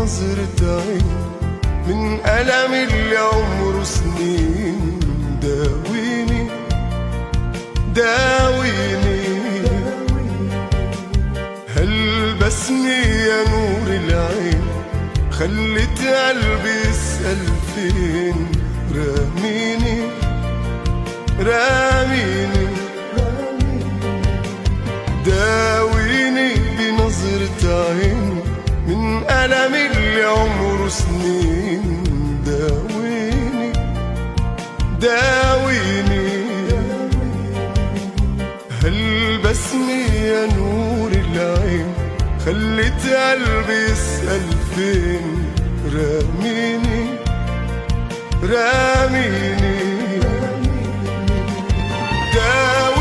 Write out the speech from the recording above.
بنظرة عين من ألم اللي عمره سنين. داويني داويني هالبسمة يا نور العين خلت قلبي يسأل فين. راميني راميني داويني بنظرة عين من ألم اللي عمره سنين. داويني داويني هالبسمة يا نور العين خلت قلبي يسأل فين. راميني راميني داويني